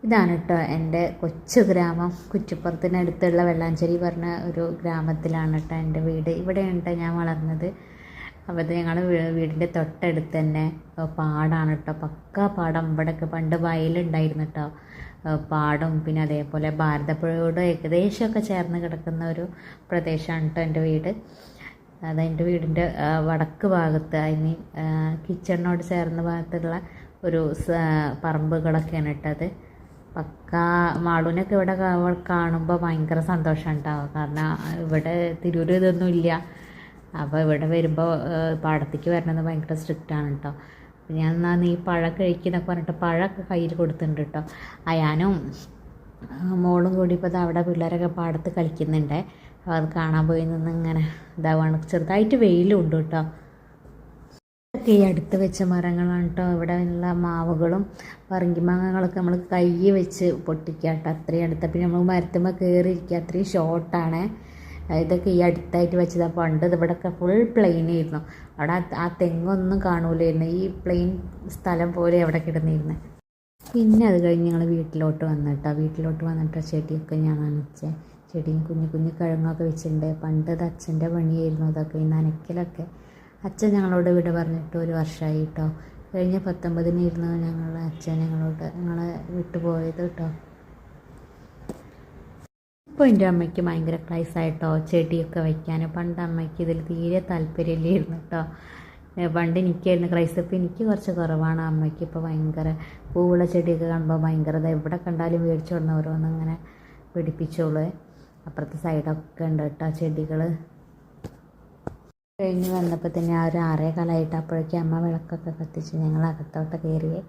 ഇതാണ് കേട്ടോ എൻ്റെ കൊച്ചു ഗ്രാമം. കുറ്റിപ്പുറത്തിനടുത്തുള്ള വെള്ളാഞ്ചേരി പറഞ്ഞ ഒരു ഗ്രാമത്തിലാണ് കേട്ടോ എൻ്റെ വീട്. ഇവിടെയാണ് കേട്ടോ ഞാൻ വളർന്നത്. അപ്പോൾ ഇത് ഞങ്ങളുടെ വീടിൻ്റെ തൊട്ടടുത്ത് തന്നെ പാടാണ് കേട്ടോ, പക്കാ പാടം. ഇവിടെയൊക്കെ പണ്ട് വയലുണ്ടായിരുന്നു കേട്ടോ, പാടം. പിന്നെ അതേപോലെ ഭാരതപ്പുഴയോട് ഏകദേശമൊക്കെ ചേർന്ന് കിടക്കുന്ന ഒരു പ്രദേശമാണ് കേട്ടോ എൻ്റെ വീട്. അതെൻ്റെ വീടിൻ്റെ വടക്ക് ഭാഗത്ത്, ഐ മീൻ കിച്ചണിനോട് ചേർന്ന ഭാഗത്തുള്ള ഒരു പറമ്പുകളൊക്കെയാണ് ഇട്ടത്. പക്കാ മാളൂനൊക്കെ ഇവിടെ കാണുമ്പോൾ ഭയങ്കര സന്തോഷം ഉണ്ടാവും. കാരണം ഇവിടെ തിരൂർ ഇതൊന്നും ഇല്ല. അപ്പോൾ ഇവിടെ വരുമ്പോൾ പാടത്തേക്ക് വരണമെന്ന് ഭയങ്കര സ്ട്രിക്റ്റാണ് കേട്ടോ. അപ്പോൾ ഞാൻ എന്നാൽ നീ പഴം കഴിക്കുന്നൊക്കെ പറഞ്ഞിട്ട് പഴമൊക്കെ കയ്യിൽ കൊടുത്തിട്ടുണ്ട് കേട്ടോ. അയാനും മോളും കൂടി ഇപ്പോൾ അവിടെ പിള്ളേരൊക്കെ പാടത്ത് കളിക്കുന്നുണ്ട്. അപ്പോൾ അത് കാണാൻ പോയി നിന്ന് ഇങ്ങനെ ഇതാവാണ്. ചെറുതായിട്ട് വെയിലും ഉണ്ട് കേട്ടോ. ഈ അടുത്ത് വെച്ച മരങ്ങളാണ് കേട്ടോ. ഇവിടെ ഉള്ള മാവുകളും പറങ്കിമാങ്ങകളൊക്കെ നമ്മൾ കൈ വെച്ച് പൊട്ടിക്കുക കേട്ടോ, അത്രയും അടുത്ത. പിന്നെ നമ്മൾ മരത്തുമ്പോൾ കയറിയിരിക്കുക, അത്രയും ഷോർട്ടാണ്. ഇതൊക്കെ ഈ അടുത്തായിട്ട് വെച്ചതാണ്. പണ്ട് ഇവിടെയൊക്കെ ഫുൾ പ്ലെയിൻ ആയിരുന്നു. അവിടെ ആ തെങ്ങൊന്നും കാണൂലായിരുന്നു. ഈ പ്ലെയിൻ സ്ഥലം പോലെ അവിടെ കിടന്നിരുന്നത്. പിന്നെ അത് കഴിഞ്ഞ് ഞങ്ങൾ വീട്ടിലോട്ട് വന്നു കേട്ടോ. വീട്ടിലോട്ട് വന്നിട്ട് ചെടിയൊക്കെ ഞാൻ നനച്ചേ. ചെടിയും കുഞ്ഞു കുഞ്ഞു കിഴങ്ങൊക്കെ വെച്ചിട്ടുണ്ട്. പണ്ട് അത് അച്ഛൻ്റെ പണിയായിരുന്നു അതൊക്കെ, ഈ നനയ്ക്കലൊക്കെ. അച്ഛൻ ഞങ്ങളോട് വിട പറഞ്ഞിട്ട് 1 വർഷമായി കേട്ടോ. കഴിഞ്ഞ 19-നായിരുന്നു അച്ഛൻ ഞങ്ങളെ വിട്ടുപോയത് കേട്ടോ. ഇപ്പോൾ എൻ്റെ അമ്മയ്ക്ക് ഭയങ്കര ക്രൈസായിട്ടോ ചെടിയൊക്കെ വയ്ക്കാൻ. പണ്ട് അമ്മയ്ക്ക് ഇതിൽ തീരെ താല്പര്യമില്ലായിരുന്നു കേട്ടോ. പണ്ട് എനിക്കായിരുന്നു ക്രൈസ്. ഇപ്പോൾ എനിക്ക് കുറച്ച് കുറവാണ്. അമ്മയ്ക്ക് ഇപ്പോൾ ഭയങ്കര പൂവുള്ള ചെടിയൊക്കെ കാണുമ്പോൾ ഭയങ്കര എവിടെ കണ്ടാലും മേടിച്ചു കൊടുന്ന ഓരോന്നും ഇങ്ങനെ പിടിപ്പിച്ചോളൂ. അപ്പുറത്തെ സൈഡൊക്കെ ഉണ്ട് കേട്ടോ ചെടികൾ. കഴിഞ്ഞ് വന്നപ്പോൾ തന്നെ ആ ഒരു 6:15 അപ്പോഴേക്കും അമ്മ വിളക്കൊക്കെ കത്തിച്ച് ഞങ്ങൾ അകത്തോട്ട് കയറിയേ.